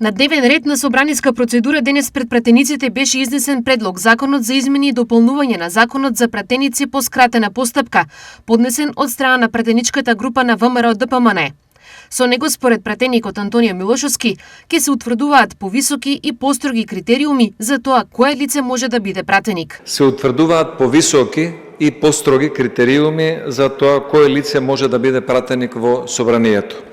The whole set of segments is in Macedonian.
На дневен ред на собраниска процедура денес пред пратениците беше изнесен предлог Законот за измени и дополнување на Законот за пратеници по скратена постапка, поднесен од страна на пратеничката група на ВМРО-ДПМН. Со него, според пратеникот Антонио Милошовски, ќе се утврдуваат повисоки и построги критериуми за тоа кое лице може да биде пратеник. Се утврдуваат повисоки и построги критериуми за тоа кое лице може да биде пратеник во собранието.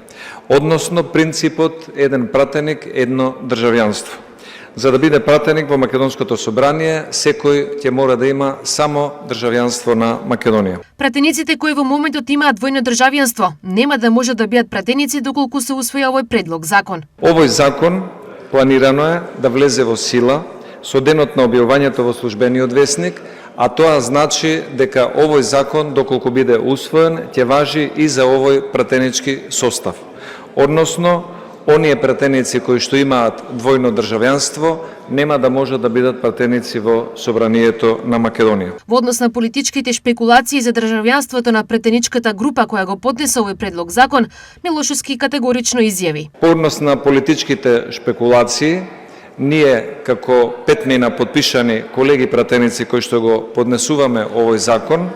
Односно принципот еден пратеник, едно државјанство. За да биде пратеник во Македонското собрание, секој ќе мора да има само државјанство на Македонија. Пратениците кои во моментот имаат двојно државјанство нема да може да бидат пратеници доколку се усвои овој предлог закон. Овој закон планирано е да влезе во сила со денот на објавувањето во службениот весник, а тоа значи дека овој закон, доколку биде усвоен, ќе важи и за овој пратенички состав. Односно, оние пратеници кои што имаат двојно државјанство нема да може да бидат пратеници во собранието на Македонија. Во однос на политичките шпекулации за државјанството на пратеничката група која го поднесе овој предлог закон, Милошовски категорично изјави. По однос на политичките шпекулации, ние како петмина подпишани колеги пратеници кои што го поднесуваме овој закон,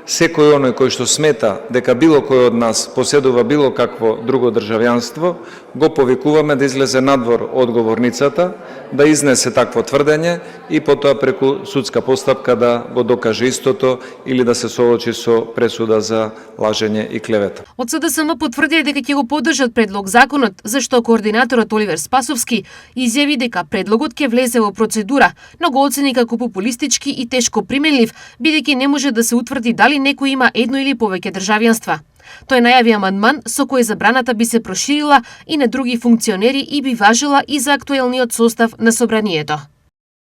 секој оној кој што смета дека било кој од нас поседува било какво друго државјанство, го повикуваме да излезе надвор од говорницата, да изнесе такво тврдење и потоа преку судска постапка да го докаже истото или да се соочи со пресуда за лажење и клевета. Од СДСМ потврдија дека ќе го поддржат предлог законот, зашто координаторот Оливер Спасовски изјави дека предлогот ќе влезе во процедура, но го оцени како популистички и тешко применлив, бидејќи не може да се утврди дали некој има едно или повеќе државјанства. Тој најави амандман со кој забраната би се проширила и на други функционери и би важила и за актуелниот состав на собранието.